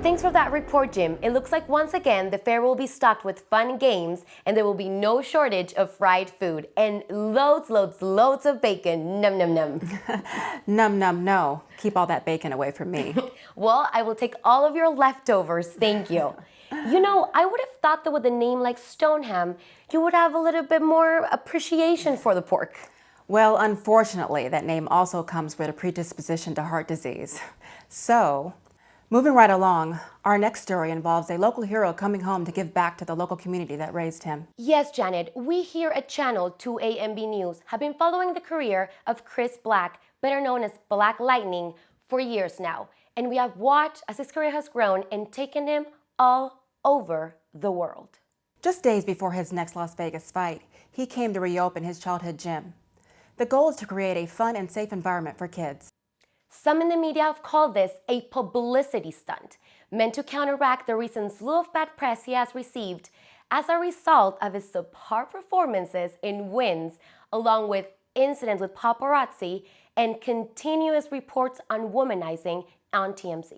Thanks for that report, Jim. It looks like once again the fair will be stocked with fun games and there will be no shortage of fried food and loads of bacon. Num num num. Num num no. Keep all that bacon away from me. Well, I will take all of your leftovers, thank you. You know, I would have thought that with a name like Stoneham, you would have a little bit more appreciation for the pork. Well, unfortunately, that name also comes with a predisposition to heart disease. So, moving right along, our next story involves a local hero coming home to give back to the local community that raised him. Yes, Janet, we here at Channel 2AMB News have been following the career of Chris Black, better known as Black Lightning, for years now. And we have watched as his career has grown and taken him all over the world. Just days before his next Las Vegas fight, he came to reopen his childhood gym. The goal is to create a fun and safe environment for kids. Some in the media have called this a publicity stunt, meant to counteract the recent slew of bad press he has received as a result of his subpar performances in wins, along with incidents with paparazzi and continuous reports on womanizing on TMZ.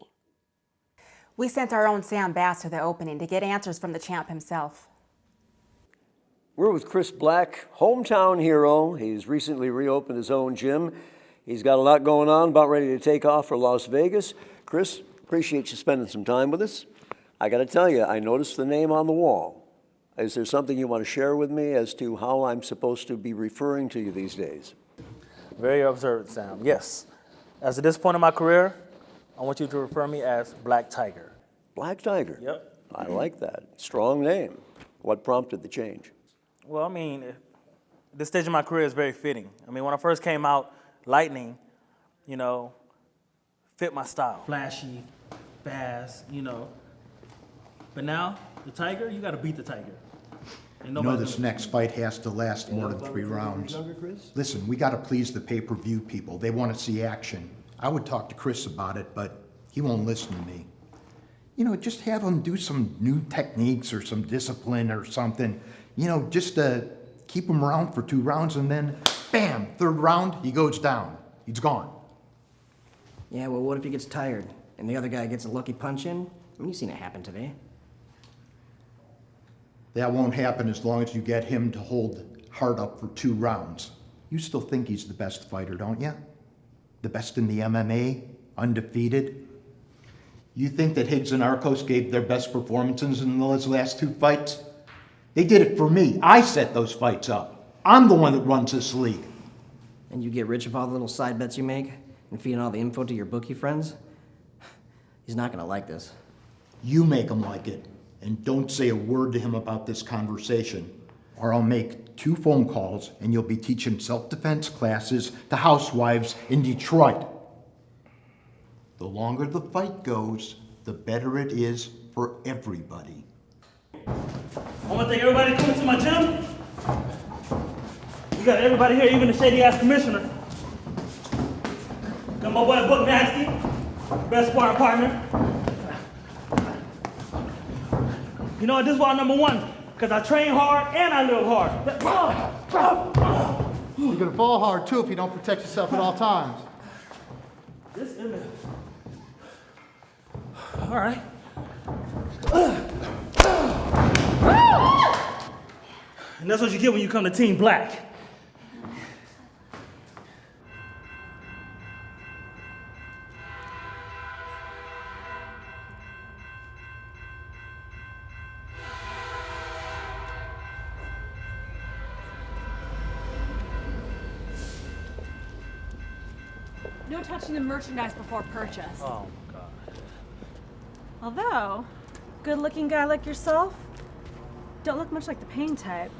We sent our own Sam Bass to the opening to get answers from the champ himself. We're with Chris Black, hometown hero. He's recently reopened his own gym. He's got a lot going on, about ready to take off for Las Vegas. Chris, appreciate you spending some time with us. I got to tell you, I noticed the name on the wall. Is there something you want to share with me as to how I'm supposed to be referring to you these days? Very observant, Sam. Yes. As at this point in my career, I want you to refer me as Black Tiger. Black Tiger? Yep. I like that. Strong name. What prompted the change? Well, I mean, this stage of my career is very fitting. I mean, when I first came out, Lightning, you know, fit my style. Flashy, fast, you know. But now, the Tiger, you got to beat the Tiger. You know this next fight has to last more than 3 rounds. Listen, we got to please the pay-per-view people. They want to see action. I would talk to Chris about it, but he won't listen to me. You know, just have him do some new techniques or some discipline or something. You know, just keep him around for 2 rounds and then, bam, 3rd round, he goes down. He's gone. Yeah, well, what if he gets tired and the other guy gets a lucky punch in? I mean, you've seen it happen today. That won't happen as long as you get him to hold Hart up for 2 rounds. You still think he's the best fighter, don't you? The best in the MMA, undefeated. You think that Higgs and Arcos gave their best performances in those last 2 fights? They did it for me. I set those fights up. I'm the one that runs this league. And you get rich of all the little side bets you make and feeding all the info to your bookie friends? He's not gonna like this. You make him like it, and don't say a word to him about this conversation, or I'll make 2 phone calls and you'll be teaching self-defense classes to housewives in Detroit. The longer the fight goes, the better it is for everybody. I want to thank everybody coming to my gym. We got everybody here, even the shady-ass commissioner. Got my boy Buck Nasty, best sparring partner. You know what, this is why I'm #1, because I train hard and I live hard. You're gonna fall hard too if you don't protect yourself at all times. This is it. All right. And that's what you get when you come to Team Black. No touching the merchandise before purchase. Oh, God. Although, good-looking guy like yourself don't look much like the paying type.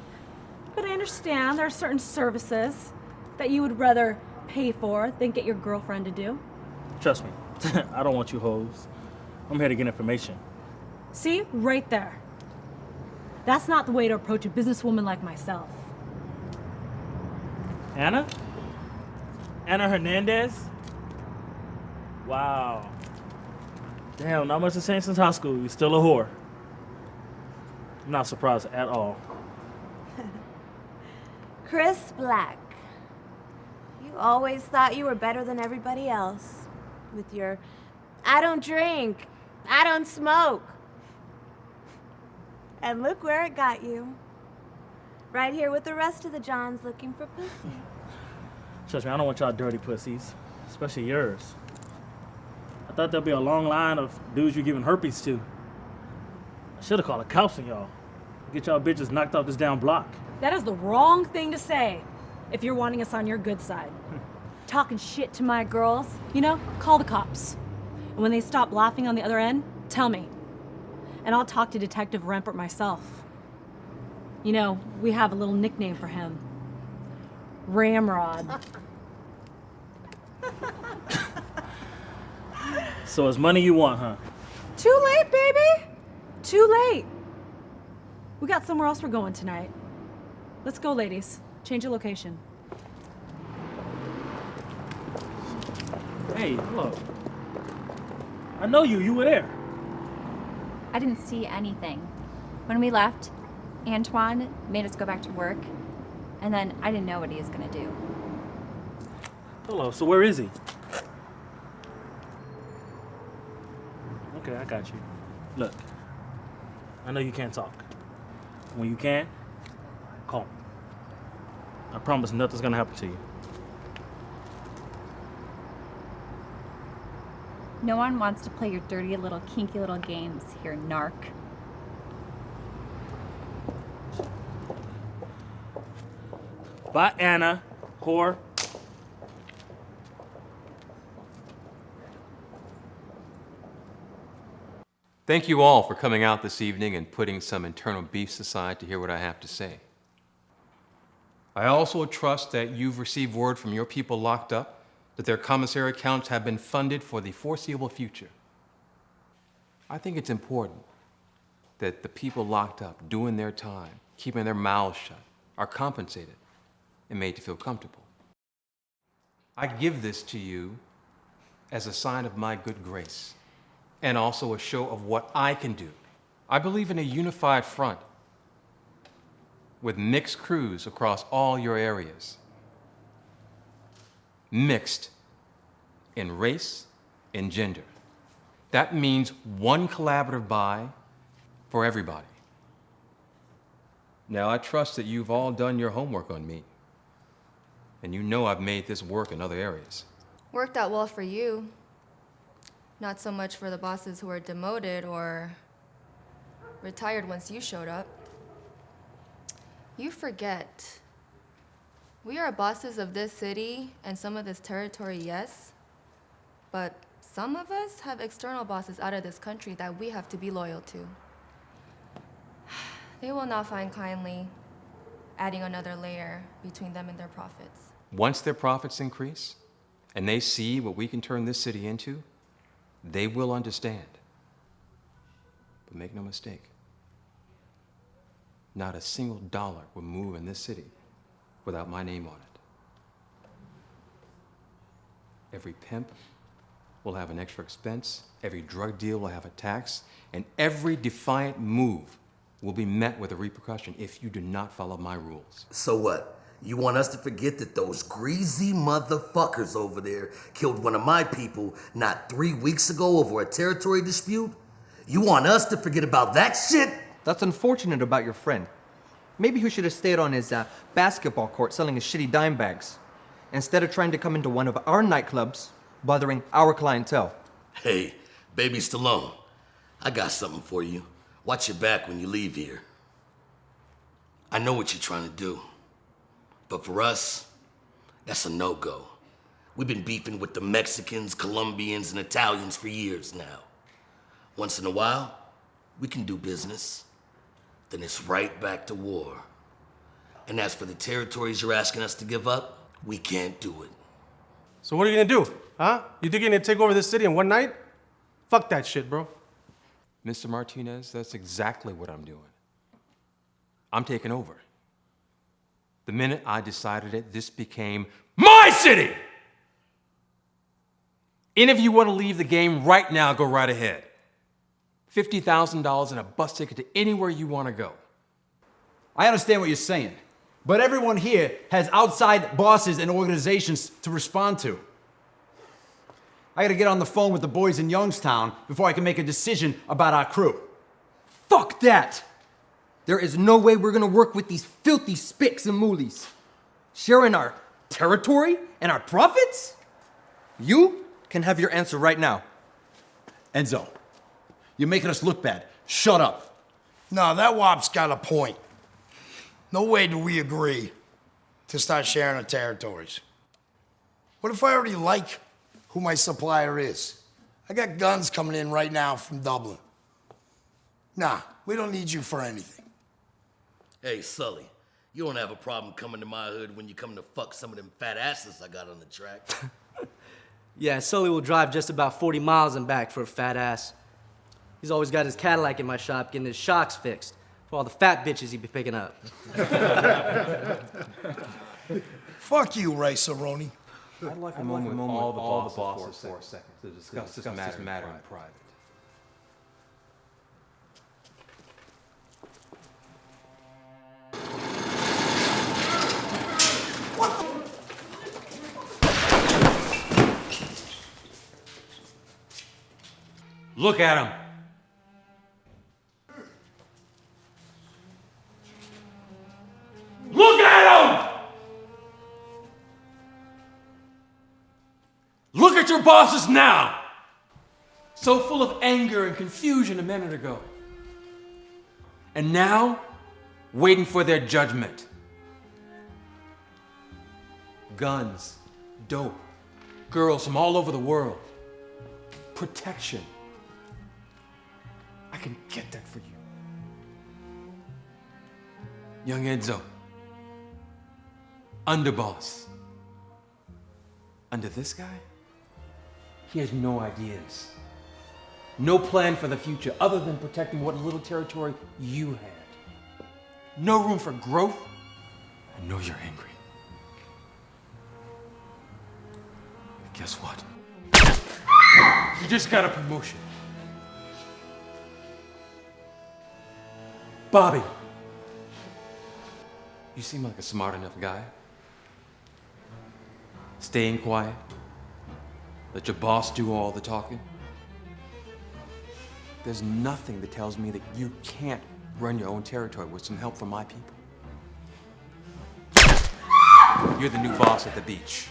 But I understand there are certain services that you would rather pay for than get your girlfriend to do. Trust me, I don't want you hoes. I'm here to get information. See, right there. That's not the way to approach a businesswoman like myself. Anna? Anna Hernandez? Wow. Damn, not much has changed since high school. You're still a whore. I'm not surprised at all. Chris Black, you always thought you were better than everybody else. With your, I don't drink, I don't smoke. And look where it got you. Right here with the rest of the Johns looking for pussy. Trust me, I don't want y'all dirty pussies, especially yours. I thought there'd be a long line of dudes you giving herpes to. I should have called a cops on y'all. Get y'all bitches knocked off this damn block. That is the wrong thing to say if you're wanting us on your good side. Talking shit to my girls, call the cops. And when they stop laughing on the other end, tell me. And I'll talk to Detective Rempert myself. We have a little nickname for him. Ramrod. So it's money you want, huh? Too late, baby! Too late. We got somewhere else we're going tonight. Let's go, ladies. Change your location. Hey, hello. I know you. You were there. I didn't see anything. When we left, Antoine made us go back to work, and then I didn't know what he was gonna do. Hello. So where is he? Okay, I got you. Look, I know you can't talk. When you can, call me. I promise nothing's gonna happen to you. No one wants to play your dirty little kinky little games here, narc. Bye, Anna, whore. Thank you all for coming out this evening and putting some internal beefs aside to hear what I have to say. I also trust that you've received word from your people locked up that their commissary accounts have been funded for the foreseeable future. I think it's important that the people locked up doing their time, keeping their mouths shut, are compensated and made to feel comfortable. I give this to you as a sign of my good grace and also a show of what I can do. I believe in a unified front with mixed crews across all your areas. Mixed in race and gender. That means one collaborative buy for everybody. Now, I trust that you've all done your homework on me, and you know I've made this work in other areas. Worked out well for you. Not so much for the bosses who were demoted or retired once you showed up. You forget. We are bosses of this city and some of this territory, yes, but some of us have external bosses out of this country that we have to be loyal to. They will not find kindly adding another layer between them and their profits. Once their profits increase and they see what we can turn this city into, they will understand. But make no mistake, not a single dollar will move in this city without my name on it. Every pimp will have an extra expense, every drug deal will have a tax, and every defiant move will be met with a repercussion if you do not follow my rules. So what? You want us to forget that those greasy motherfuckers over there killed one of my people not 3 weeks ago over a territory dispute? You want us to forget about that shit? That's unfortunate about your friend. Maybe he should have stayed on his basketball court selling his shitty dime bags, instead of trying to come into one of our nightclubs, bothering our clientele. Hey, baby Stallone, I got something for you. Watch your back when you leave here. I know what you're trying to do. But for us, that's a no-go. We've been beefing with the Mexicans, Colombians, and Italians for years now. Once in a while, we can do business. Then it's right back to war. And as for the territories you're asking us to give up, we can't do it. So what are you gonna do, huh? You think you're gonna take over this city in one night? Fuck that shit, bro. Mr. Martinez, that's exactly what I'm doing. I'm taking over. The minute I decided it, this became my city! Any of you want to leave the game right now, go right ahead. $50,000 and a bus ticket to anywhere you want to go. I understand what you're saying, but everyone here has outside bosses and organizations to respond to. I gotta get on the phone with the boys in Youngstown before I can make a decision about our crew. Fuck that! There is no way we're gonna work with these filthy spicks and moolies. Sharing our territory and our profits? You can have your answer right now. Enzo, you're making us look bad. Shut up. No, that wop's got a point. No way do we agree to start sharing our territories. What if I already like who my supplier is? I got guns coming in right now from Dublin. Nah, we don't need you for anything. Hey, Sully, you don't have a problem coming to my hood when you come to fuck some of them fat asses I got on the track. Yeah, Sully will drive just about 40 miles and back for a fat ass. He's always got his Cadillac in my shop getting his shocks fixed for all the fat bitches he'd be picking up. Fuck you, Ray Cerrone. I'd like a moment with all the bosses for a second to discuss this matter in private. Look at him. Look at him! Look at your bosses now! So full of anger and confusion a minute ago. And now, waiting for their judgment. Guns, dope, girls from all over the world, protection. I can get that for you. Young Enzo, underboss. Under this guy, he has no ideas. No plan for the future other than protecting what little territory you had. No room for growth. I know you're angry. But guess what? You just got a promotion. Bobby, you seem like a smart enough guy. Staying quiet. Let your boss do all the talking. There's nothing that tells me that you can't run your own territory with some help from my people. You're the new boss at the beach.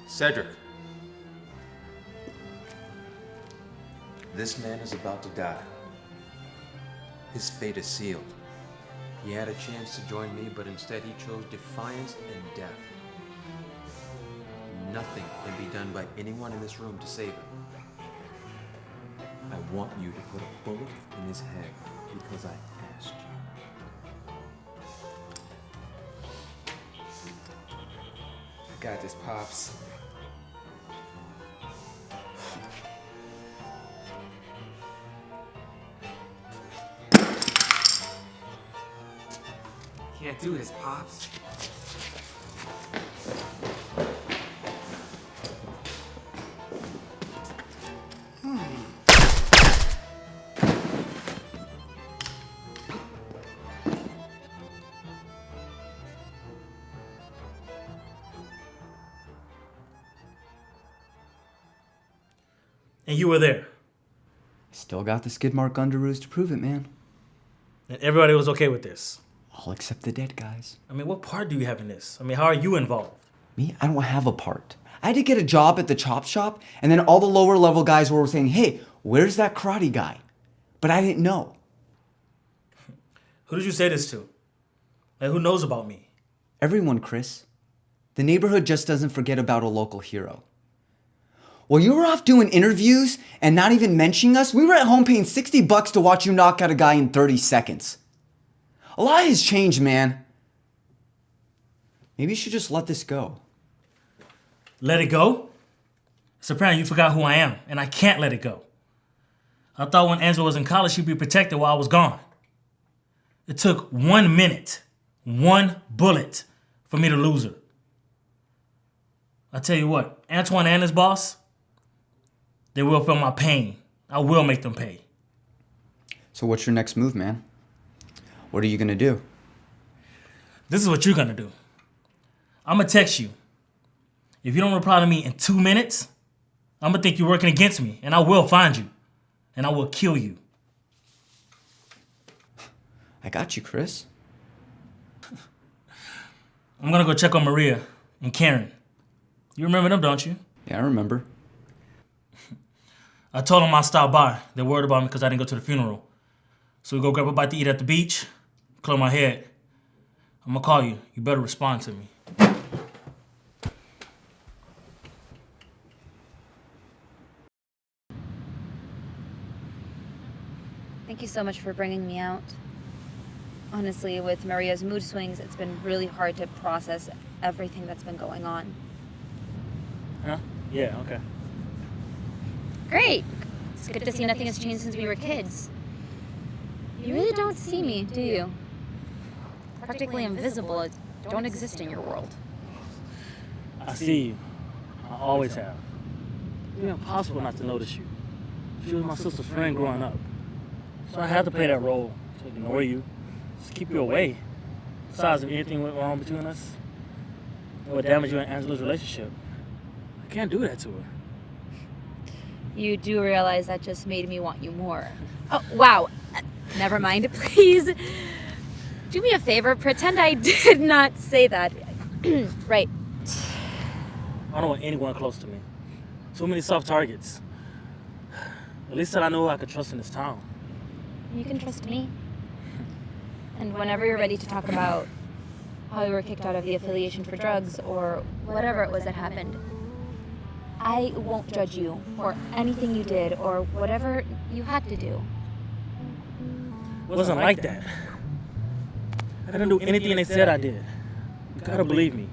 Cedric, this man is about to die. His fate is sealed. He had a chance to join me, but instead he chose defiance and death. Nothing can be done by anyone in this room to save him. I want you to put a bullet in his head because I asked you. I got this, Pops. Can't do this, Pops. And you were there. Still got the skid mark underoos to prove it, man. And everybody was okay with this. All except the dead guys. I mean, what part do you have in this? I mean, how are you involved? Me, I don't have a part. I had to get a job at the chop shop, and then all the lower level guys were saying, hey, where's that karate guy? But I didn't know. Who did you say this to? Like, who knows about me? Everyone, Chris. The neighborhood just doesn't forget about a local hero. While you were off doing interviews and not even mentioning us, we were at home paying $60 to watch you knock out a guy in 30 seconds. A lot has changed, man. Maybe you should just let this go. Let it go? Soprano, you forgot who I am, and I can't let it go. I thought when Angela was in college, she'd be protected while I was gone. It took 1 minute, 1 bullet, for me to lose her. I tell you what, Antoine and his boss, they will feel my pain. I will make them pay. So what's your next move, man? What are you gonna do? This is what you're gonna do. I'm gonna text you. If you don't reply to me in 2 minutes, I'm gonna think you're working against me, and I will find you, and I will kill you. I got you, Chris. I'm gonna go check on Maria and Karen. You remember them, don't you? Yeah, I remember. I told them I'd stop by. They're worried about me because I didn't go to the funeral. So we go grab a bite to eat at the beach, clear my head. I'm gonna call you. You better respond to me. Thank you so much for bringing me out. Honestly, with Maria's mood swings, it's been really hard to process everything that's been going on. Huh? Yeah, okay. Great! It's good to see nothing has changed since we were kids. You really don't see me, do you? Practically invisible. I don't exist in your world. I see you. I always have. It's been impossible not to notice you. She was my sister's friend growing up. So I had to play that role, to ignore you, just keep you away. Besides, if anything went wrong between us, it would damage you and Angela's relationship. I can't do that to her. You do realize that just made me want you more. Oh, wow. Never mind. Please do me a favor. Pretend I did not say that. Right. I don't want anyone close to me. Too many soft targets. At least that I know who I could trust in this town. You can trust me. And whenever you're ready to talk about how you were kicked out of the affiliation for drugs or whatever it was that happened, I won't judge you for anything you did or whatever you had to do. It wasn't like that. I didn't do anything they said I did. You gotta believe me.